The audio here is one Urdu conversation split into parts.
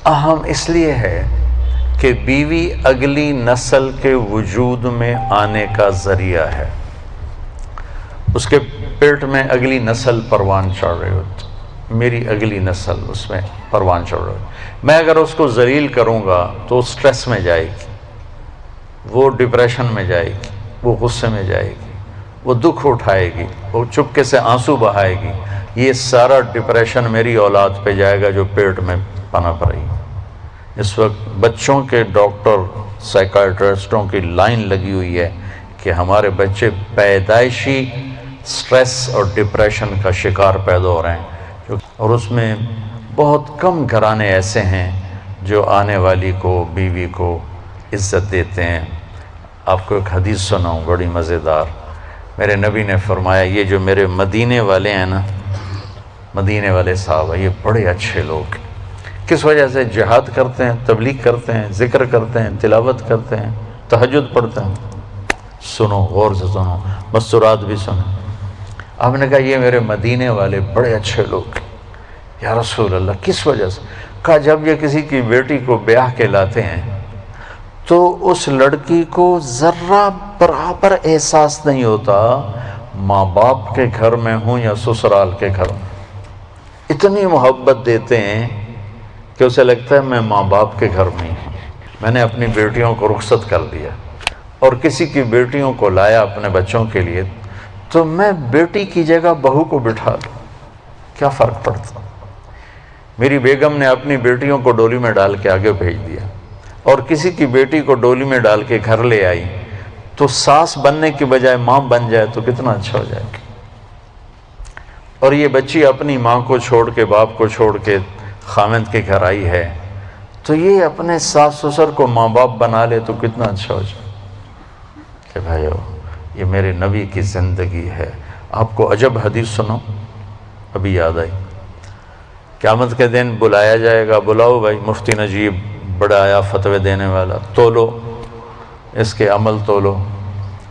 اہم اس لیے ہے کہ بیوی اگلی نسل کے وجود میں آنے کا ذریعہ ہے. اس کے پیٹ میں اگلی نسل پروان چڑھ رہی ہوتی، میری اگلی نسل اس میں پروان چڑھ رہی ہوتی. میں اگر اس کو ذلیل کروں گا تو سٹریس میں جائے گی، وہ ڈپریشن میں جائے گی، وہ غصے میں جائے گی، وہ دکھ اٹھائے گی، وہ چپکے سے آنسو بہائے گی. یہ سارا ڈپریشن میری اولاد پہ جائے گا جو پیٹ میں پنپ رہی. اس وقت بچوں کے ڈاکٹر سائیکائٹرسٹوں کی لائن لگی ہوئی ہے کہ ہمارے بچے پیدائشی سٹریس اور ڈپریشن کا شکار پیدا ہو رہے ہیں، اور اس میں بہت کم گھرانے ایسے ہیں جو آنے والی کو، بیوی کو عزت دیتے ہیں. آپ کو ایک حدیث سناؤں بڑی مزیدار. میرے نبی نے فرمایا یہ جو میرے مدینے والے ہیں نا، مدینے والے صاحب یہ بڑے اچھے لوگ، کس وجہ سے جہاد کرتے ہیں، تبلیغ کرتے ہیں، ذکر کرتے ہیں، تلاوت کرتے ہیں، تہجد پڑھتے ہیں. سنو، غور سے سنو، مستورات بھی سنو. آپ نے کہا یہ میرے مدینے والے بڑے اچھے لوگ. یا رسول اللہ کس وجہ سے؟ کہا جب یہ کسی کی بیٹی کو بیاہ کے لاتے ہیں تو اس لڑکی کو ذرہ برابر احساس نہیں ہوتا ماں باپ کے گھر میں ہوں یا سسرال کے گھر میں. اتنی محبت دیتے ہیں کہ اسے لگتا ہے میں ماں باپ کے گھر میں ہوں. میں نے اپنی بیٹیوں کو رخصت کر دیا اور کسی کی بیٹیوں کو لایا اپنے بچوں کے لیے تو میں بیٹی کی جگہ بہو کو بٹھا لوں، کیا فرق پڑتا. میری بیگم نے اپنی بیٹیوں کو ڈولی میں ڈال کے آگے بھیج دیا اور کسی کی بیٹی کو ڈولی میں ڈال کے گھر لے آئی تو ساس بننے کی بجائے ماں بن جائے تو کتنا اچھا ہو جائے گا. اور یہ بچی اپنی ماں کو چھوڑ کے، باپ کو چھوڑ کے خاوند کے گھر آئی ہے تو یہ اپنے ساس سسر کو ماں باپ بنا لے تو کتنا اچھا ہو جائے کہ بھائیو یہ میرے نبی کی زندگی ہے. آپ کو عجب حدیث سنو، ابھی یاد آئی. قیامت کے دن بلایا جائے گا، بلاؤ بھائی مفتی نجیب بڑا آیا فتوے دینے والا، تولو اس کے عمل تولو،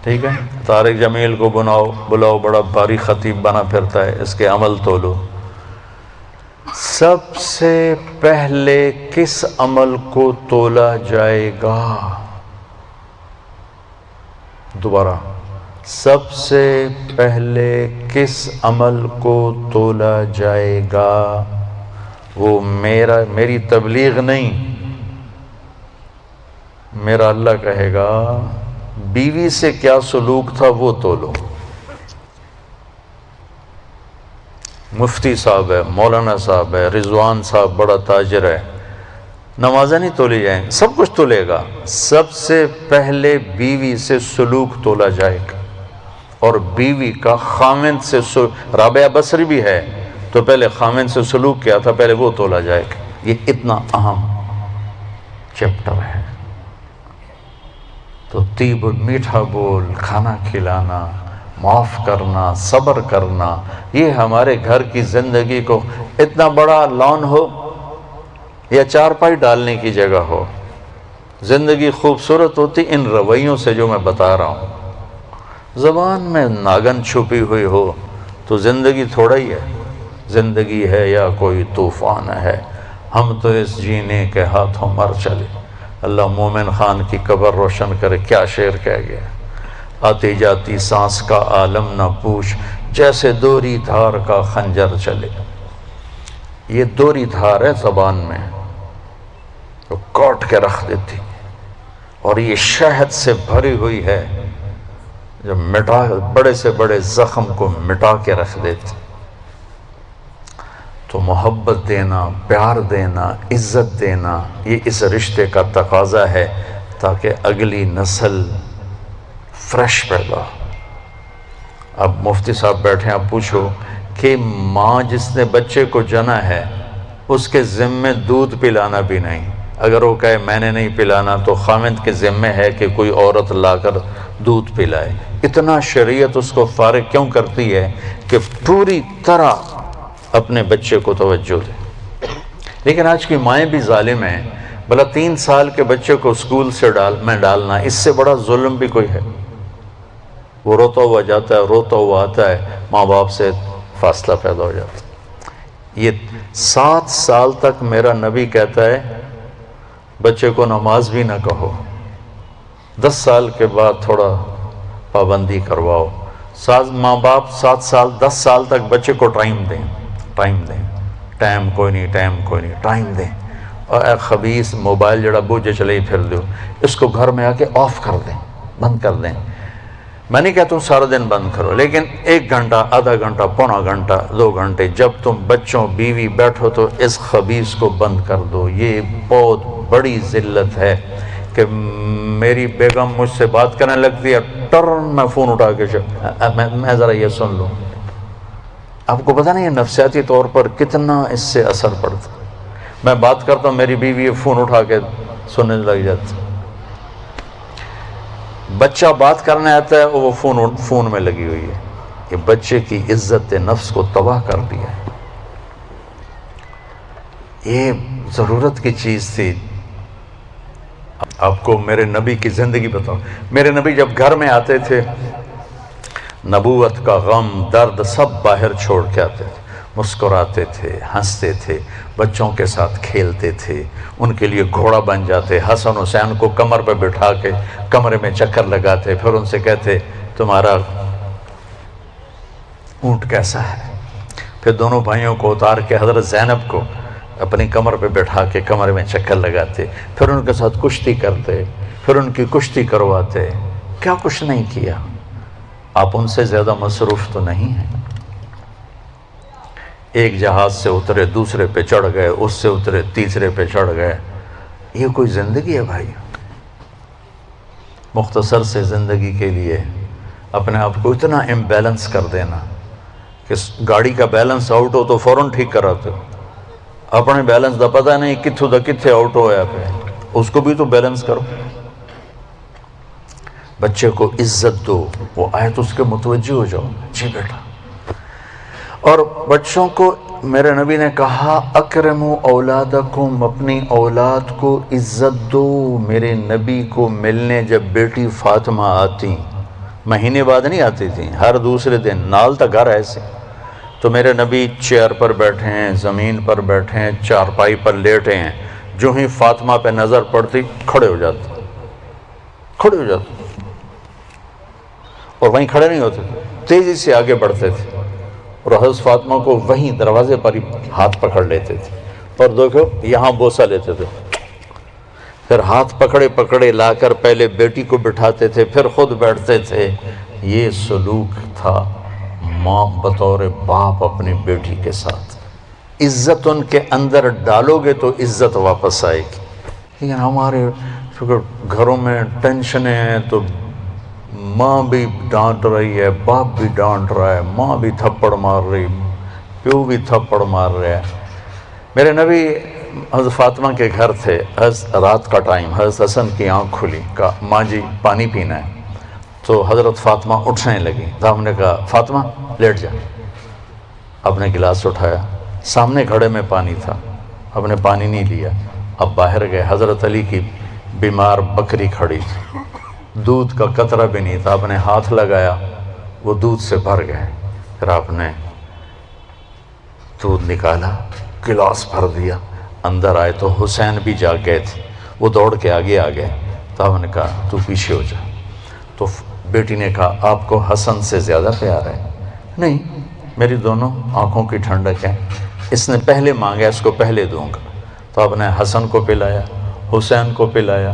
ٹھیک ہے. طارق جمیل کو بلاؤ بڑا بھاری خطیب بنا پھرتا ہے، اس کے عمل تولو. سب سے پہلے کس عمل کو تولا جائے گا؟ دوبارہ، سب سے پہلے کس عمل کو تولا جائے گا؟ وہ میری تبلیغ نہیں، میرا اللہ کہے گا بیوی سے کیا سلوک تھا وہ تولو. مفتی صاحب ہے، مولانا صاحب ہے، رضوان صاحب بڑا تاجر ہے، نمازیں نہیں تولی جائیں، سب کچھ تولے گا. سب سے پہلے بیوی سے سلوک تولا جائے گا اور بیوی کا خاوند سے رابعہ بصری بھی ہے تو پہلے خاوند سے سلوک کیا تھا، پہلے وہ تولا جائے گا. یہ اتنا اہم چیپٹر ہے. تو طیب میٹھا بول، کھانا کھلانا، معاف کرنا، صبر کرنا، یہ ہمارے گھر کی زندگی کو اتنا بڑا لان ہو یا چارپائی ڈالنے کی جگہ ہو، زندگی خوبصورت ہوتی ان رویوں سے جو میں بتا رہا ہوں. زبان میں ناگن چھپی ہوئی ہو تو زندگی تھوڑا ہی ہے. زندگی ہے یا کوئی طوفان ہے، ہم تو اس جینے کے ہاتھوں مر چلے. اللہ مومن خان کی قبر روشن کرے، کیا شعر کہہ گیا. آتی جاتی سانس کا عالم نہ پوچھ، جیسے دوری دھار کا خنجر چلے. یہ دوری دھار ہے زبان میں، تو کاٹ کے رکھ دیتی، اور یہ شہد سے بھری ہوئی ہے جو بڑے سے بڑے زخم کو مٹا کے رکھ دیتی. تو محبت دینا، پیار دینا، عزت دینا، یہ اس رشتے کا تقاضا ہے تاکہ اگلی نسل فریش پیدا. اب مفتی صاحب بیٹھے، آپ پوچھو کہ ماں جس نے بچے کو جنا ہے اس کے ذمے دودھ پلانا بھی نہیں. اگر وہ کہے میں نے نہیں پلانا تو خاوند کے ذمے ہے کہ کوئی عورت لا کر دودھ پلائے. اتنا شریعت اس کو فارغ کیوں کرتی ہے کہ پوری طرح اپنے بچے کو توجہ دے. لیکن آج کی مائیں بھی ظالم ہیں. بھلا 3 سال کے بچے کو اسکول سے ڈالنا، اس سے بڑا ظلم بھی کوئی ہے؟ وہ روتا ہوا جاتا ہے، روتا ہوا آتا ہے، ماں باپ سے فاصلہ پیدا ہو جاتا ہے. یہ 7 سال تک میرا نبی کہتا ہے بچے کو نماز بھی نہ کہو، 10 سال کے بعد تھوڑا پابندی کرواؤ۔ ماں باپ 7 سال 10 سال تک بچے کو ٹائم دیں، ٹائم کوئی نہیں، ٹائم دیں۔ اور اے خبیث موبائل جڑا بوجھے چلے ہی پھر دو، اس کو گھر میں آ کے آف کر دیں، بند کر دیں۔ میں نہیں کہتا ہوں سارا دن بند کرو، لیکن 1 گھنٹہ، آدھا گھنٹہ، پونا گھنٹہ، 2 گھنٹے جب تم بچوں بیوی بیٹھو تو اس خبیث کو بند کر دو۔ یہ بہت بڑی ذلت ہے کہ میری بیگم مجھ سے بات کرنے لگتی ہے، ٹرن میں فون اٹھا کے میں ذرا یہ سن لوں۔ آپ کو پتہ نہیں ہے نفسیاتی طور پر کتنا اس سے اثر پڑتا۔ میں بات کرتا ہوں، میری بیوی فون اٹھا کے سننے لگ جاتی۔ بچہ بات کرنے آتا ہے، وہ فون میں لگی ہوئی ہے۔ یہ بچے کی عزت نفس کو تباہ کر دیا ہے۔ یہ ضرورت کی چیز تھی۔ آپ کو میرے نبی کی زندگی بتاؤ۔ میرے نبی جب گھر میں آتے تھے، نبوت کا غم، درد سب باہر چھوڑ کے آتے تھے، مسکراتے تھے، ہنستے تھے، بچوں کے ساتھ کھیلتے تھے، ان کے لیے گھوڑا بن جاتے، حسن حسین کو کمر پہ بٹھا کے کمرے میں چکر لگاتے، پھر ان سے کہتے تمہارا اونٹ کیسا ہے؟ پھر دونوں بھائیوں کو اتار کے حضرت زینب کو اپنی کمر پہ بٹھا کے کمرے میں چکر لگاتے، پھر ان کے ساتھ کشتی کرتے، پھر ان کی کشتی کرواتے۔ کیا کچھ نہیں کیا؟ آپ ان سے زیادہ مصروف تو نہیں ہیں۔ ایک جہاز سے اترے، دوسرے پہ چڑھ گئے، اس سے اترے، تیسرے پہ چڑھ گئے۔ یہ کوئی زندگی ہے بھائی؟ مختصر سے زندگی کے لیے اپنے آپ کو اتنا امبیلنس کر دینا کہ گاڑی کا بیلنس آؤٹ ہو تو فوراً ٹھیک کراتے ہو، اپنے بیلنس دا پتہ نہیں کتھوں دا کتھے آؤٹ ہوا پہ، اس کو بھی تو بیلنس کرو۔ بچے کو عزت دو، وہ آیت اس کے متوجہ ہو جاؤ، جی بیٹا۔ اور بچوں کو میرے نبی نے کہا اکرموا اولادکم، اپنی اولاد کو عزت دو۔ میرے نبی کو ملنے جب بیٹی فاطمہ آتی، مہینے بعد نہیں آتی تھی، ہر دوسرے دن، نال تا گھر ایسے، تو میرے نبی چیئر پر بیٹھے ہیں، زمین پر بیٹھے ہیں، چارپائی پر لیٹے ہیں، جو ہی فاطمہ پہ نظر پڑتی کھڑے ہو جاتے، اور وہیں کھڑے نہیں ہوتے، تیزی سے آگے بڑھتے تھے، اور حضرت فاطمہ کو وہیں دروازے پر ہی ہاتھ پکڑ لیتے تھے، اور دیکھو یہاں بوسہ لیتے تھے، پھر ہاتھ پکڑے لا کر پہلے بیٹی کو بٹھاتے تھے، پھر خود بیٹھتے تھے۔ یہ سلوک تھا ماں بطور باپ اپنی بیٹی کے ساتھ۔ عزت ان کے اندر ڈالو گے تو عزت واپس آئے گی۔ لیکن ہمارے گھروں میں ٹینشنیں ہیں تو ماں بھی ڈانٹ رہی ہے، باپ بھی ڈانٹ رہا ہے، ماں بھی تھپڑ مار رہی، پیو بھی تھپڑ مار رہا ہے۔ میرے نبی حضرت فاطمہ کے گھر تھے، رات کا ٹائم، حضرت حسن کی آنکھ کھلی، کہا ماں جی پانی پینا ہے، تو حضرت فاطمہ اٹھنے لگی، تو ہم نے کہا فاطمہ لیٹ جا۔ اپنے گلاس اٹھایا، سامنے گھڑے میں پانی تھا، اب نے پانی نہیں لیا، اب باہر گئے، حضرت علی کی بیمار بکری کھڑی تھی، دودھ کا قطرہ بھی نہیں تھا، آپ نے ہاتھ لگایا، وہ دودھ سے بھر گئے، پھر آپ نے دودھ نکالا، گلاس بھر دیا، اندر آئے تو حسین بھی جاگ گئے تھے، وہ دوڑ کے آگے آ گئے، تو آپ نے کہا تو پیچھے ہو جا۔ تو بیٹی نے کہا آپ کو حسن سے زیادہ پیار ہے؟ نہیں، میری دونوں آنکھوں کی ٹھنڈک ہے، اس نے پہلے مانگا، اس کو پہلے دوں گا۔ تو آپ نے حسن کو پلایا، حسین کو پلایا،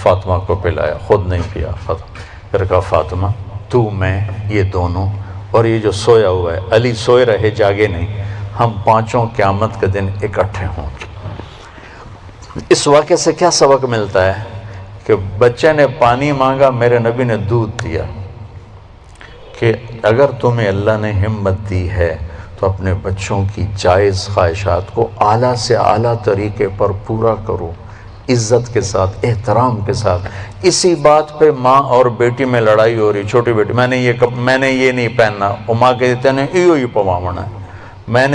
فاطمہ کو پلایا، خود نہیں پیا فاطمہ۔ پھر کہا فاطمہ تو، میں، یہ دونوں، اور یہ جو سویا ہوا ہے، علی سوئے رہے جاگے نہیں، ہم پانچوں قیامت کے دن اکٹھے ہوں گے۔ اس واقعے سے کیا سبق ملتا ہے؟ کہ بچے نے پانی مانگا، میرے نبی نے دودھ دیا، کہ اگر تمہیں اللہ نے ہمت دی ہے تو اپنے بچوں کی جائز خواہشات کو اعلیٰ سے اعلیٰ طریقے پر پورا کرو، عزت کے ساتھ، احترام کے ساتھ۔ اسی بات پہ ماں اور بیٹی میں لڑائی ہو رہی، چھوٹی بیٹی میں نے یہ نہیں پہننا، وہ ماں کہتے ہیں ایو ہی پواونا ہے، میں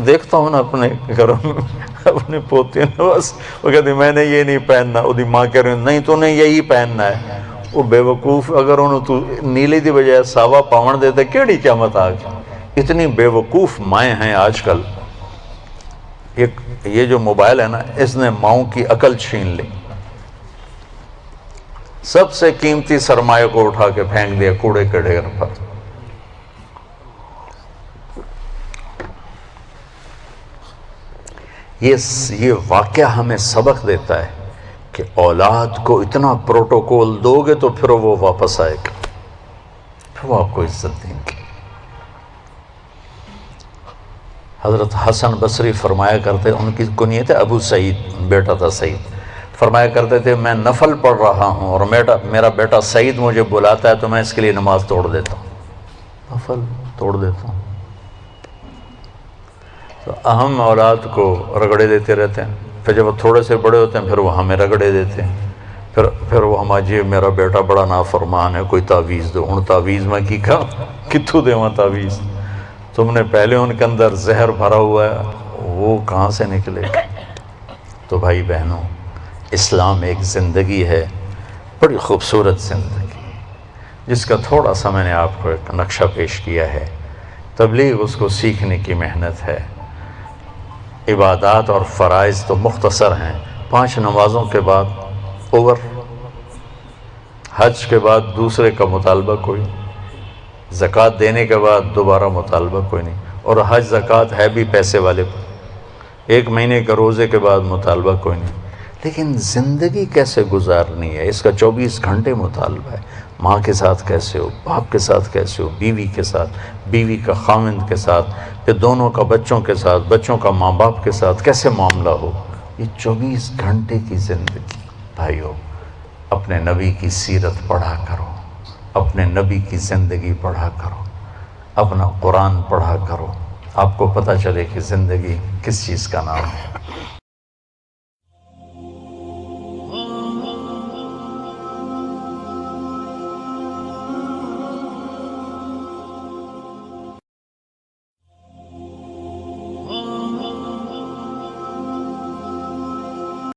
دیکھتا ہوں نا اپنے گھروں میں اپنے پوتے نے، بس وہ کہتے ہیں میں نے یہ نہیں پہننا، وہ ماں کہہ رہی نہیں تو نے یہی پہننا ہے۔ وہ بے وقوف، اگر انہوں تو نیلے دی بجائے ساوا پاون دیتے کیڑی قیامت آ گئی۔ اتنی بے وقوف مائیں ہیں آج کل، یہ جو موبائل ہے نا، اس نے ماؤں کی عقل چھین لی، سب سے قیمتی سرمایہ کو اٹھا کے پھینک دیا کوڑے کے ڈھیر پر۔ یہ واقعہ ہمیں سبق دیتا ہے کہ اولاد کو اتنا پروٹوکول دو گے تو پھر وہ واپس آئے گا، پھر وہ آپ کو عزت دیں گے۔ حضرت حسن بصری فرمایا کرتے، ان کی کنیت ہے ابو سعید، بیٹا تھا سعید، فرمایا کرتے تھے میں نفل پڑھ رہا ہوں اور میرا بیٹا سعید مجھے بلاتا ہے تو میں اس کے لیے نماز توڑ دیتا ہوں، نفل توڑ دیتا ہوں۔ تو اہم اولاد کو رگڑے دیتے رہتے ہیں، پھر جب وہ تھوڑے سے بڑے ہوتے ہیں پھر وہ ہمیں رگڑے دیتے ہیں، پھر وہ ہمارا جی میرا بیٹا بڑا نافرمان ہے، کوئی تعویذ دو۔ ہن تعویذ میں کی کہا کتوں دیواں تعویذ، تم نے پہلے ان کے اندر زہر بھرا ہوا ہے، وہ کہاں سے نکلے گا؟ تو بھائی بہنوں، اسلام ایک زندگی ہے، بڑی خوبصورت زندگی، جس کا تھوڑا سا میں نے آپ کو ایک نقشہ پیش کیا ہے۔ تبلیغ اس کو سیکھنے کی محنت ہے۔ عبادات اور فرائض تو مختصر ہیں، 5 نمازوں کے بعد اوور، حج کے بعد دوسرے کا مطالبہ کوئی، زکوٰۃ دینے کے بعد دوبارہ مطالبہ کوئی نہیں، اور حج زکوٰۃ ہے بھی پیسے والے پر، 1 مہینے کے روزے کے بعد مطالبہ کوئی نہیں۔ لیکن زندگی کیسے گزارنی ہے، اس کا 24 گھنٹے مطالبہ ہے۔ ماں کے ساتھ کیسے ہو، باپ کے ساتھ کیسے ہو، بیوی کے ساتھ، بیوی کا خاوند کے ساتھ، پھر دونوں کا بچوں کے ساتھ، بچوں کا ماں باپ کے ساتھ کیسے معاملہ ہو، یہ 24 گھنٹے کی زندگی۔ بھائیو، اپنے نبی کی سیرت پڑھا کرو، اپنے نبی کی زندگی پڑھا کرو، اپنا قرآن پڑھا کرو، آپ کو پتہ چلے کہ زندگی کس چیز کا نام ہے۔